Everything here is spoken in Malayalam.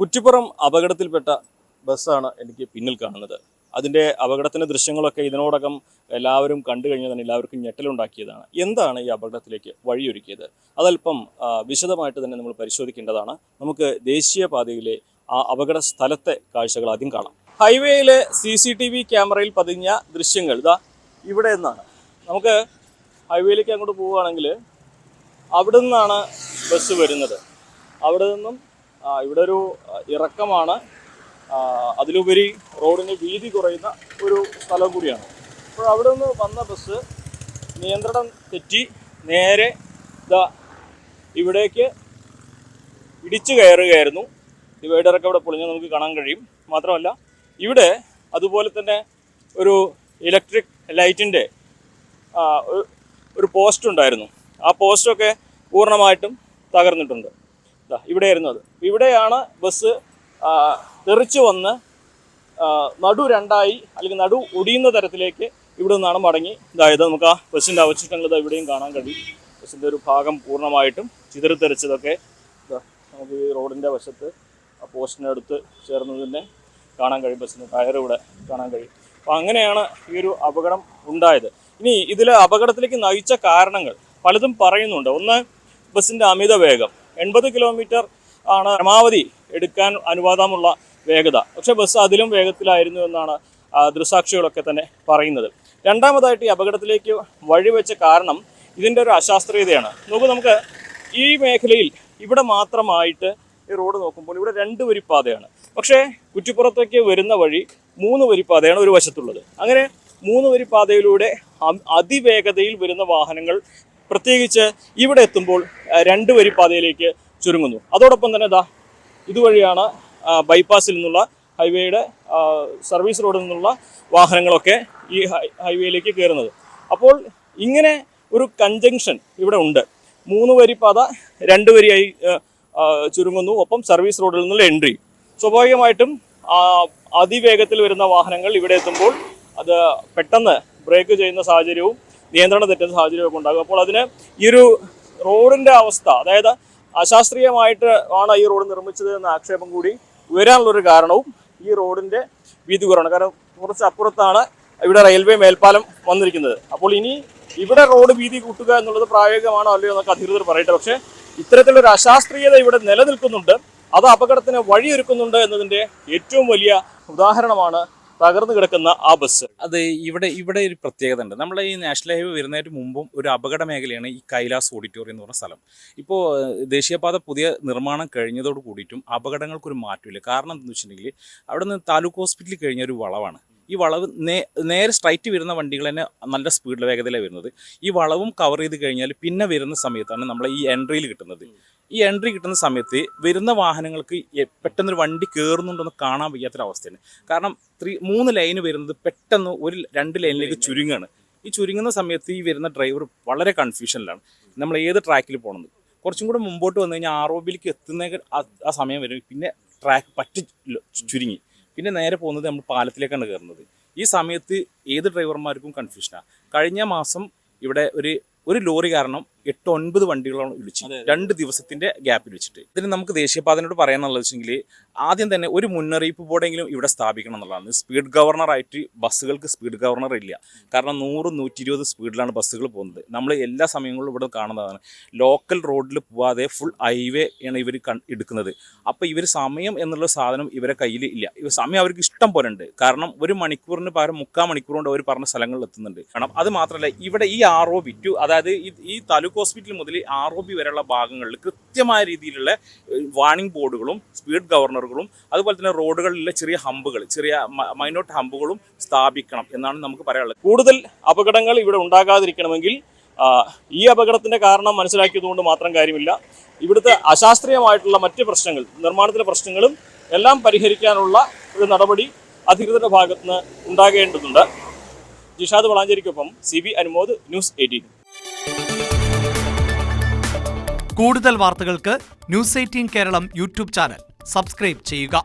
കുറ്റിപ്പുറം അപകടത്തിൽപ്പെട്ട ബസ്സാണ് എനിക്ക് പിന്നിൽ കാണുന്നത്. അതിൻ്റെ അപകടത്തിൻ്റെ ദൃശ്യങ്ങളൊക്കെ ഇതിനോടകം എല്ലാവരും കണ്ടു കഴിഞ്ഞാൽ തന്നെ എല്ലാവർക്കും ഞെട്ടലുണ്ടാക്കിയതാണ്. എന്താണ് ഈ അപകടത്തിലേക്ക് വഴിയൊരുക്കിയത്? അതല്പം വിശദമായിട്ട് തന്നെ നമ്മൾ പരിശോധിക്കേണ്ടതാണ്. നമുക്ക് ദേശീയപാതയിലെ ആ അപകട സ്ഥലത്തെ കാഴ്ചകൾ ആദ്യം കാണാം. ഹൈവേയിലെ CCTV ക്യാമറയിൽ പതിഞ്ഞ ദൃശ്യങ്ങൾ ഇതാ ഇവിടെ നിന്നാണ്. നമുക്ക് ഹൈവേയിലേക്ക് അങ്ങോട്ട് പോവുകയാണെങ്കിൽ അവിടെ നിന്നാണ് ബസ് വരുന്നത്. അവിടെ നിന്നും ഇവിടെ ഒരു ഇറക്കമാണ്, അതിലുപരി റോഡിന് വീതി കുറയുന്ന ഒരു സ്ഥലം കൂടിയാണ്. അപ്പോൾ അവിടെ നിന്ന് വന്ന ബസ് നിയന്ത്രണം തെറ്റി നേരെ ഇവിടേക്ക് ഇടിച്ചു കയറുകയായിരുന്നു. ഡിവൈഡറൊക്കെ ഇവിടെ പൊളിഞ്ഞ് നമുക്ക് കാണാൻ കഴിയും. മാത്രമല്ല ഇവിടെ അതുപോലെ തന്നെ ഒരു ഇലക്ട്രിക് ലൈറ്റിൻ്റെ ഒരു പോസ്റ്റ് ഉണ്ടായിരുന്നു. ആ പോസ്റ്റൊക്കെ പൂർണ്ണമായിട്ടും തകർന്നിട്ടുണ്ട്. ഇവിടെയായിരുന്നു അത്. ഇവിടെയാണ് ബസ് തെറിച്ച് വന്ന് നടു രണ്ടായി അല്ലെങ്കിൽ നടു ഒടിയുന്ന തരത്തിലേക്ക് ഇവിടെ നിന്നാണ് മടങ്ങി ഇതായത്. നമുക്ക് ആ ബസ്സിൻ്റെ അവശിഷ്ടങ്ങൾ ഇവിടെയും കാണാൻ കഴിയും. ബസ്സിൻ്റെ ഒരു ഭാഗം പൂർണ്ണമായിട്ടും ചിതറിത്തെറിച്ചതൊക്കെ നമുക്ക് ഈ റോഡിൻ്റെ വശത്ത് ആ പോസ്റ്റിനടുത്ത് ചേർന്ന് തന്നെ കാണാൻ കഴിയും. ബസ്സിൻ്റെ ടയർ ഇവിടെ കാണാൻ കഴിയും. അപ്പോൾ അങ്ങനെയാണ് ഈ ഒരു അപകടം ഉണ്ടായത്. ഇനി ഇതിൽ അപകടത്തിലേക്ക് നയിച്ച കാരണങ്ങൾ പലതും പറയുന്നുണ്ട്. ഒന്ന്, ബസ്സിൻ്റെ അമിത വേഗം. 80 കിലോമീറ്റർ ആണ് പരമാവധി എടുക്കാൻ അനുവാദമുള്ള വേഗത. പക്ഷേ ബസ് അതിലും വേഗത്തിലായിരുന്നു എന്നാണ് ദൃക്സാക്ഷികളൊക്കെ തന്നെ പറയുന്നത്. രണ്ടാമതായിട്ട് ഈ അപകടത്തിലേക്ക് വഴിവെച്ച കാരണം ഇതിൻ്റെ ഒരു അശാസ്ത്രീയതയാണ്. നമുക്ക് ഈ മേഖലയിൽ ഇവിടെ മാത്രമായിട്ട് ഈ റോഡ് നോക്കുമ്പോൾ ഇവിടെ 2 വരിപ്പാതയാണ്. പക്ഷേ കുറ്റിപ്പുറത്തേക്ക് വരുന്ന വഴി 3 വരിപ്പാതയാണ് ഒരു വശത്തുള്ളത്. അങ്ങനെ 3 വരിപ്പാതയിലൂടെ അതിവേഗതയിൽ വരുന്ന വാഹനങ്ങൾ പ്രത്യേകിച്ച് ഇവിടെ എത്തുമ്പോൾ 2 വരിപ്പാതയിലേക്ക് ചുരുങ്ങുന്നു. അതോടൊപ്പം തന്നെ ഇതുവഴിയാണ് ബൈപ്പാസിൽ നിന്നുള്ള ഹൈവേയുടെ സർവീസ് റോഡിൽ നിന്നുള്ള വാഹനങ്ങളൊക്കെ ഈ ഹൈവേയിലേക്ക് കയറുന്നത്. അപ്പോൾ ഇങ്ങനെ ഒരു കൺജങ്ഷൻ ഇവിടെ ഉണ്ട്. 3 വരിപ്പാത 2 വരിയായി ചുരുങ്ങുന്നു. ഒപ്പം സർവീസ് റോഡിൽ നിന്നുള്ള എൻട്രി. സ്വാഭാവികമായിട്ടും അതിവേഗത്തിൽ വരുന്ന വാഹനങ്ങൾ ഇവിടെ എത്തുമ്പോൾ അത് പെട്ടെന്ന് ബ്രേക്ക് ചെയ്യുന്ന സാഹചര്യവും നിയന്ത്രണം തെറ്റുന്ന സാഹചര്യമൊക്കെ ഉണ്ടാകും. അപ്പോൾ അതിന് ഈ ഒരു റോഡിൻ്റെ അവസ്ഥ, അതായത് അശാസ്ത്രീയമായിട്ട് ആണ് ഈ റോഡ് നിർമ്മിച്ചത് എന്ന ആക്ഷേപം കൂടി വരാനുള്ളൊരു കാരണവും ഈ റോഡിൻ്റെ വീതി കുറവാണ്. കാരണം കുറച്ച് അപ്പുറത്താണ് ഇവിടെ റെയിൽവേ മേൽപ്പാലം വന്നിരിക്കുന്നത്. അപ്പോൾ ഇനി ഇവിടെ റോഡ് വീതി കൂട്ടുക എന്നുള്ളത് പ്രായോഗികമാണോ അല്ലയോ എന്നൊക്കെ അധികൃതർ പറയട്ടെ. പക്ഷേ ഇത്തരത്തിലൊരു അശാസ്ത്രീയത ഇവിടെ നിലനിൽക്കുന്നുണ്ട്. അത് അപകടത്തിന് വഴിയൊരുക്കുന്നുണ്ട് എന്നതിൻ്റെ ഏറ്റവും വലിയ ഉദാഹരണമാണ് തകർന്നു കിടക്കുന്ന ആ ബസ്. അത് ഇവിടെ ഒരു പ്രത്യേകത ഉണ്ട്. നമ്മൾ ഈ നാഷണൽ ഹൈവേ വരുന്നതിന് മുമ്പും ഒരു അപകട മേഖലയാണ് ഈ കൈലാസ് ഓഡിറ്റോറിയം എന്ന് പറഞ്ഞ സ്ഥലം. ഇപ്പോൾ ദേശീയപാത പുതിയ നിർമ്മാണം കഴിഞ്ഞതോട് കൂടിയിട്ടും അപകടങ്ങൾക്കൊരു മാറ്റമില്ല. കാരണം എന്താണെന്ന് വെച്ചിട്ടുണ്ടെങ്കിൽ അവിടെ നിന്ന് താലൂക്ക് ഹോസ്പിറ്റലിൽ കഴിഞ്ഞ ഒരു വളവാണ്. ഈ വളവ് നേരെ സ്ട്രൈറ്റ് വരുന്ന വണ്ടികൾ തന്നെ നല്ല സ്പീഡിൽ വേഗതയിലാണ് വരുന്നത്. ഈ വളവും കവർ ചെയ്ത് കഴിഞ്ഞാൽ പിന്നെ വരുന്ന സമയത്താണ് നമ്മൾ ഈ എൻട്രിയിൽ കിട്ടുന്നത്. ഈ എൻട്രി കിട്ടുന്ന സമയത്ത് വരുന്ന വാഹനങ്ങൾക്ക് പെട്ടെന്നൊരു വണ്ടി കയറുന്നുണ്ടെന്ന് കാണാൻ വയ്യാത്തൊരവസ്ഥയാണ്. കാരണം 3 ലൈന് വരുന്നത് പെട്ടെന്ന് 2 ലൈനിലേക്ക് ചുരുങ്ങുകയാണ്. ഈ ചുരുങ്ങുന്ന സമയത്ത് ഈ വരുന്ന ഡ്രൈവർ വളരെ കൺഫ്യൂഷനിലാണ് നമ്മൾ ഏത് ട്രാക്കിൽ പോകണമെന്ന്. കുറച്ചും കൂടെ മുമ്പോട്ട് വന്നു കഴിഞ്ഞാൽ ROBയിലേക്ക് എത്തുന്ന ആ സമയം വരും. പിന്നെ ട്രാക്ക് പറ്റി ചുരുങ്ങി പിന്നെ നേരെ പോകുന്നത് നമ്മൾ പാലത്തിലേക്കാണ് കയറുന്നത്. ഈ സമയത്ത് ഏത് ഡ്രൈവർമാർക്കും കൺഫ്യൂഷനാണ്. കഴിഞ്ഞ മാസം ഇവിടെ ഒരു ലോറി കാരണം 8-9 വണ്ടികളാണ് ഇടിച്ചു 2 ദിവസത്തിന്റെ ഗ്യാപ്പിൽ വെച്ചിട്ട്. ഇതിന് നമുക്ക് ദേശീയപാതയോട് പറയാനുള്ളത് വെച്ചെങ്കിൽ ആദ്യം തന്നെ ഒരു മുന്നറിയിപ്പ് ബോർഡെങ്കിലും ഇവിടെ സ്ഥാപിക്കണം എന്നുള്ളതാണ്. സ്പീഡ് ഗവർണറായിട്ട് ബസ്സുകൾക്ക് സ്പീഡ് ഗവർണർ ഇല്ല. കാരണം 100-120 സ്പീഡിലാണ് ബസ്സുകൾ പോകുന്നത്. നമ്മൾ എല്ലാ സമയങ്ങളിലും ഇവിടെ കാണുന്നതാണ്. ലോക്കൽ റോഡിൽ പോവാതെ ഫുൾ ഹൈവേ ആണ് ഇവർ എടുക്കുന്നത്. അപ്പോൾ ഇവർ സമയം എന്നുള്ള സാധനം ഇവരെ കയ്യിൽ ഇല്ല. സമയം അവർക്ക് ഇഷ്ടം പോലെ ഉണ്ട്. കാരണം 1 മണിക്കൂറിന് പകരം 3/4 മണിക്കൂർ കൊണ്ട് അവർ പറഞ്ഞ സ്ഥലങ്ങളിൽ എത്തുന്നുണ്ട്. കാരണം അത് മാത്രമല്ല ഇവിടെ ഈ ROB അതായത് ഈ താലൂക്ക് ഹോസ്പിറ്റൽ മുതൽ ROB വരെയുള്ള ഭാഗങ്ങളിൽ കൃത്യമായ രീതിയിലുള്ള വാർണിംഗ് ബോർഡുകളും സ്പീഡ് ഗവർണറുകളും അതുപോലെ തന്നെ റോഡുകളിലെ ചെറിയ ഹമ്പുകൾ, ചെറിയ മൈനോട്ട് ഹമ്പുകളും സ്ഥാപിക്കണം എന്നാണ് നമുക്ക് പറയാനുള്ളത്. കൂടുതൽ അപകടങ്ങൾ ഇവിടെ ഉണ്ടാകാതിരിക്കണമെങ്കിൽ ഈ അപകടത്തിന്റെ കാരണം മനസ്സിലാക്കിയതുകൊണ്ട് മാത്രം കാര്യമില്ല. ഇവിടുത്തെ അശാസ്ത്രീയമായിട്ടുള്ള മറ്റ് പ്രശ്നങ്ങൾ, നിർമ്മാണത്തിലെ പ്രശ്നങ്ങളും എല്ലാം പരിഹരിക്കാനുള്ള ഒരു നടപടി അധികൃതരുടെ ഭാഗത്തുനിന്ന് ഉണ്ടാകേണ്ടതുണ്ട്. ജിഷാദ് വളാഞ്ചേരിക്കൊപ്പം CB അനുമോദ്, ന്യൂസ് 18. കൂടുതൽ വാർത്തകൾക്ക് News 18 Keralam YouTube channel subscribe ചെയ്യുക.